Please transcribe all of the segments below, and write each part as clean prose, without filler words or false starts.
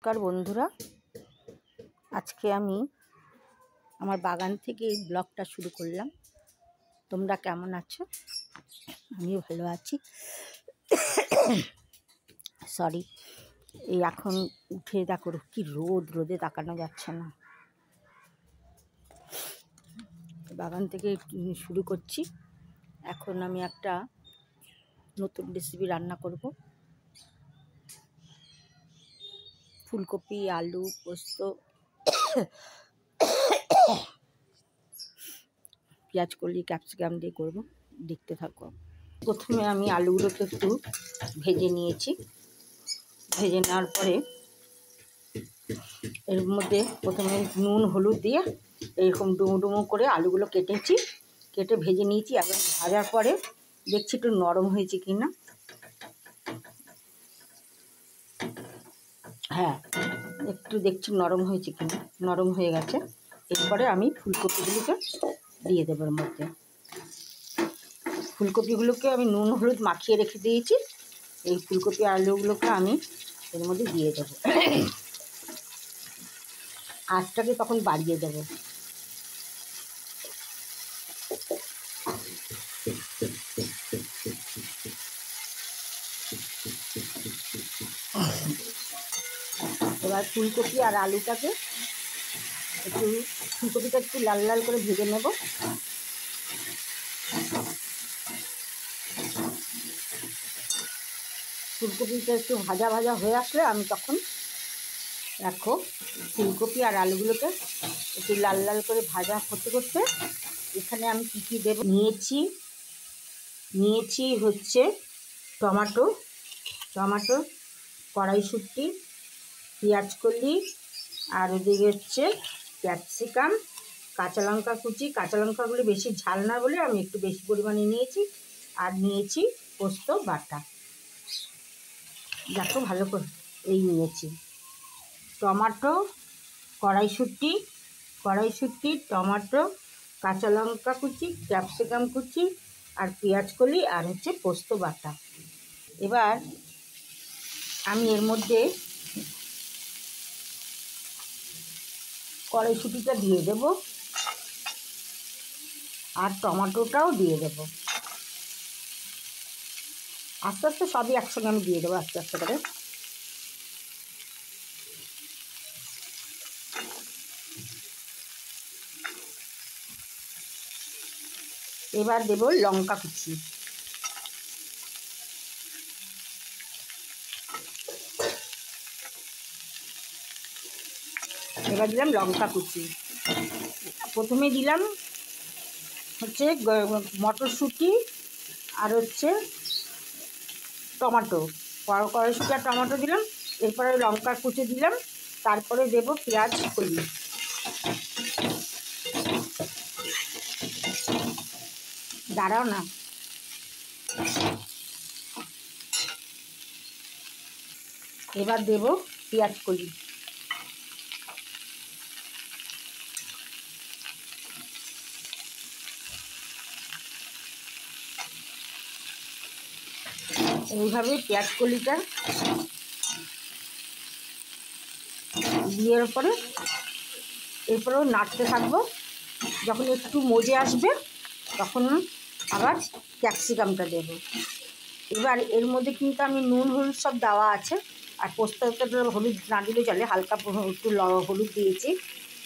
নমস্কার বন্ধুরা, আজকে আমি আমার বাগান থেকে এই ব্লগটা শুরু করলাম। তোমরা কেমন আছো? আমিও ভালো আছি। সরি, এই এখন উঠে দেখো কি রোদে তাকানো যাচ্ছে না। বাগান থেকে শুরু করছি। এখন আমি একটা নতুন রেসিপি রান্না করব। ফুলকপি, আলু, পোস্ত, পেঁয়াজ কলি, ক্যাপসিকাম দিয়ে করব। দেখতে থাকো। প্রথমে আমি আলুগুলোকে একটু ভেজে নিয়েছি। ভেজে নেওয়ার পরে এর মধ্যে প্রথমে নুন হলুদ দিয়ে এরকম ডুমো ডুমো করে আলুগুলো কেটে ভেজে নিয়েছি। এবং ভাজার পরে দেখছি একটু নরম হয়েছে কি না। হ্যাঁ, একটু দেখছি নরম হয়েছে কি না। নরম হয়ে গেছে। এরপরে আমি ফুলকপিগুলোকে দিয়ে দেবো এর মধ্যে। ফুলকপিগুলোকে আমি নুন হলুদ মাখিয়ে রেখে দিয়েছি। এই ফুলকপি আলুগুলোকে আমি এর মধ্যে দিয়ে দেবো। আঁচটাকে তখন বাড়িয়ে দেবো। এবার ফুলকপি আর আলুটাকে ফুলকপিটা একটু লাল লাল করে ভেজে নেব। ফুলকপিটা একটু ভাজা ভাজা হয়ে আসলে আমি তখন দেখো ফুলকপি আর আলুগুলোকে একটু লাল লাল করে ভাজা করতে করতে এখানে আমি কী কী দেব নিয়েছি হচ্ছে টমাটো, কড়াইশুঁটি, পেঁয়াজ কলি, আর ওদিকে হচ্ছে ক্যাপসিকাম, কাঁচা লঙ্কা কুচি। কাঁচা লঙ্কাগুলো বেশি ঝাল না বলে আমি একটু বেশি পরিমাণে নিয়েছি। আর নিয়েছি পোস্ত বাটা। দেখো ভালো করে এই নিয়েছি টমাটো, কড়াইশুঁটি, টমাটো, কাঁচা লঙ্কা কুচি, ক্যাপসিকাম কুচি, আর পেঁয়াজ কলি, আর হচ্ছে পোস্ত বাটা। এবার আমি এর মধ্যে কড়াইশুঁটিটা দিয়ে দেব আর টমেটোটাও দিয়ে দেব। আস্তে আস্তে সবই একসঙ্গে আমি দিয়ে দেবো আস্তে আস্তে করে। এবার দেব লঙ্কা কুচি। এবার দিলাম লঙ্কা কুচি। প্রথমে দিলাম হচ্ছে মটরশুঁটি আর হচ্ছে টমেটো, কড়াইশুঁটি আর টমেটো দিলাম। এরপরে লঙ্কা কুচি দিলাম। তারপরে দেব পেঁয়াজ কলি। দাঁড়াও না, এবার দেব পেঁয়াজ কলি। এইভাবে পেঁয়াজ কলিটা দিয়ে এরপরেও নাড়তে থাকবো। যখন একটু মজে আসবে তখন আবার ক্যাপসিকামটা দেব। এবার এর মধ্যে কিন্তু আমি নুন হলুদ সব দেওয়া আছে। আর পোস্তটা হলুদ না দিলে চলে, হালকা একটু হলুদ দিয়েছি।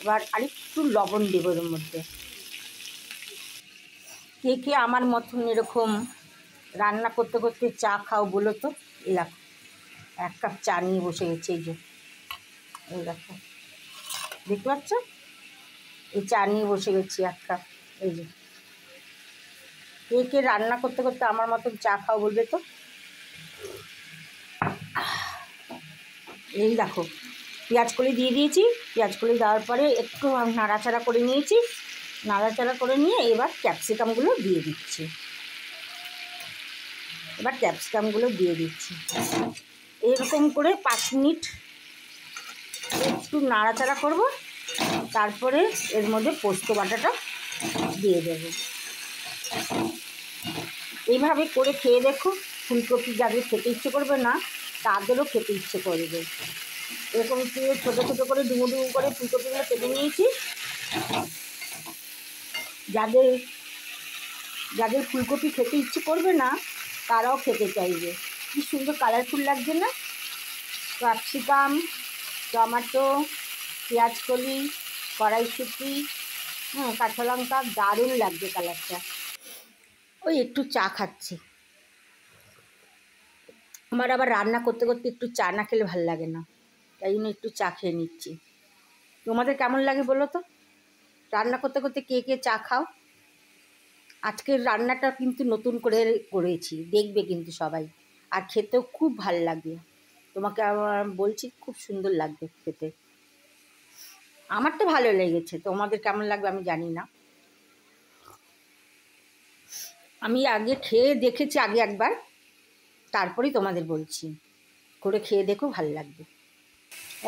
এবার আরেকটু লবণ দেবো এর মধ্যে। কে কে আমার মতন এরকম রান্না করতে করতে চা খাও বলো তো? এই দেখো 1 কাপ চা নিয়ে বসে গেছে। এই দেখো, দেখতে পাচ্ছ? এই চা নিয়ে বসে গেছি 1 কাপ। এই যে কে কে রান্না করতে করতে আমার মতন চা খাও বলবে তো? এই দেখো পেঁয়াজ কলি দিয়ে দিয়েছি। পেঁয়াজ কলি দেওয়ার পরে একটু নাড়াচাড়া করে নিয়েছি। নাড়াচাড়া করে নিয়ে এবার ক্যাপসিকামগুলো দিয়ে দিচ্ছি। এরকম করে 5 মিনিট একটু নাড়াচাড়া করব। তারপরে এর মধ্যে পোস্ত বাটাটা দিয়ে দেব। এইভাবে করে খেয়ে দেখো। ফুলকপি যাদের খেতে ইচ্ছে করবে না তাদেরও খেতে ইচ্ছে করবে। এরকম দিয়ে ছোটো ছোটো করে ডুমো ডুমো করে ফুলকপিগুলো কেটে নিয়েছি। যাদের যাদের ফুলকপি খেতে ইচ্ছে করবে না তারাও খেতে চাইবে। কী সুন্দর কালারফুল লাগছে না? ক্যাপসিকাম, টমেটো, পেঁয়াজকলি, কড়াইশুঁটি, কাঁচা লঙ্কা, দারুণ লাগছে কালারটা। ওই একটু চা খাচ্ছি। আমার আবার রান্না করতে করতে একটু চা না খেলে ভালো লাগে না, তাই জন্য একটু চা খেয়ে নিচ্ছি। তোমাদের কেমন লাগে বলো তো? রান্না করতে করতে কে কে চা খাও? আজকের রান্নাটা কিন্তু নতুন করে করেছি, দেখবে কিন্তু সবাই, আর খেতেও খুব ভাল লাগবে। তোমাকে আমার বলছি, খুব সুন্দর লাগবে খেতে। আমার তো ভালো লেগেছে, তোমাদের কেমন লাগবে আমি জানি না। আমি আগে খেয়ে দেখেছি আগে একবার, তারপরেই তোমাদের বলছি। করে খেয়ে দেখো, ভালো লাগবে।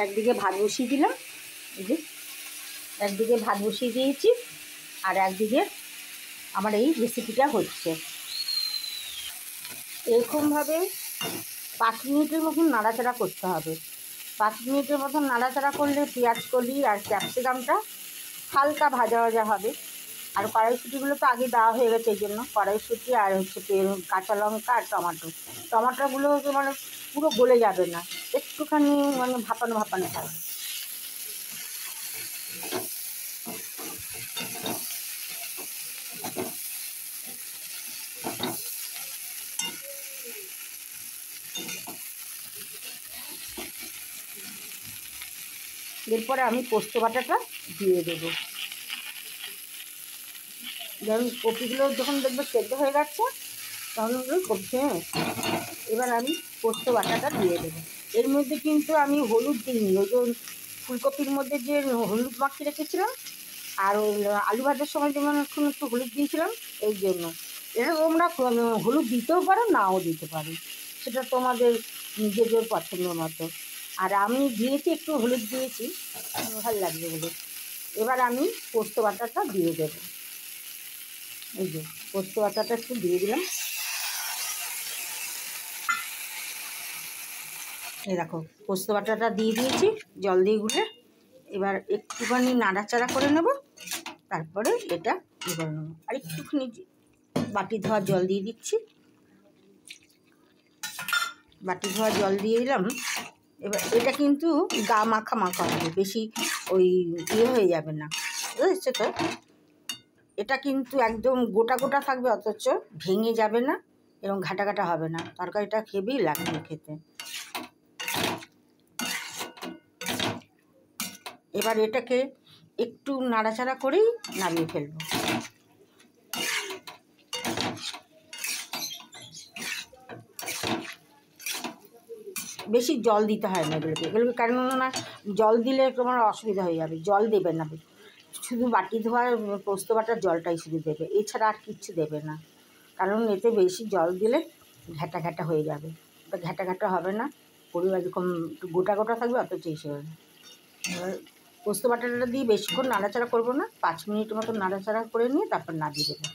একদিকে ভাত বসিয়ে দিলাম, এই যে একদিকে ভাত বসিয়ে দিয়েছি, আর একদিকে আমার এই রেসিপিটা হচ্ছে। এরকমভাবে 5 মিনিটের মতন নাড়াচাড়া করতে হবে। 5 মিনিটের মতন নাড়াচাড়া করলে পেঁয়াজকলি আর ক্যাপসিকামটা হালকা ভাজা ভাজা হবে। আর কড়াইশুঁটিগুলো তো আগে দেওয়া হয়ে গেছে, এই জন্য কড়াইশুঁটি আর হচ্ছে কাঁচা লঙ্কা আর টমাটোগুলো মানে পুরো গলে যাবে না, একটুখানি মানে ভাপানো ভাপানো থাকবে। এরপরে আমি পোস্ত বাটাটা দিয়ে দেবো। যেমন কপিগুলো যখন দেখবে সেদ্ধ হয়ে যাচ্ছে তখন কপি, এবার আমি পোস্ত বাটাটা দিয়ে দেবো। এর মধ্যে কিন্তু আমি হলুদ দিইনি, ওই যে ফুলকপির মধ্যে যে হলুদ মাখিয়ে রেখেছিলাম, আর ওই আলু ভাজার সময় যেমন একটু হলুদ দিয়েছিলাম, এই জন্য। এটা তোমরা হলুদ দিতেও পারো, নাও দিতে পারো, সেটা তোমাদের নিজেদের পছন্দ মতো। আর আমি দিয়েছি, একটু হলুদ দিয়েছি, ভালো লাগবে বলে। এবার আমি পোস্ত বাটাটা দিয়ে দেবো। এই যে পোস্ত বাটাটা একটু দিয়ে দিলাম। এই দেখো পোস্ত বাটাটা দিয়ে দিয়েছি জল দিয়ে গুলে। এবার একটুখানি নাড়াচাড়া করে নেব, তারপরে এটা করে নেবো। আর একটুখানি বাটি ধোয়া জল দিয়ে দিচ্ছি, বাটি ধোয়া জল দিয়ে দিলাম। এবার এটা কিন্তু গা মাখা মাখা হবে, বেশি ওই হয়ে যাবে না, বুঝেছো তো? এটা কিন্তু একদম গোটা গোটা থাকবে, অথচ ভেঙে যাবে না এবং ঘাটা ঘাটা হবে না। তরকারিটা হেভি লাগবে খেতে। এবার এটাকে একটু নাড়াচাড়া করেই নামিয়ে ফেলবো। বেশি জল দিতে হয় না এগুলোকে কারণ না জল দিলে তোমার অসুবিধা হয়ে যাবে। জল দেবে না, শুধু বাটি ধোয়ার পোস্ত বাটার জলটাই শুধু দেবে, এছাড়া আর কিচ্ছু দেবে না। কারণ এতে বেশি জল দিলে ঘ্যাটা ঘ্যাটা হয়ে যাবে, ঘ্যাটা ঘ্যাটা হবে না, পরিবার এরকম গোটা গোটা থাকবে, অথচ হিসেবে। এবার পোস্ত বাটাটা দিয়ে বেশিক্ষণ নাড়াচাড়া করবো না, 5 মিনিট মতো নাড়াচাড়া করে নিয়ে তারপর নামিয়ে দেবো।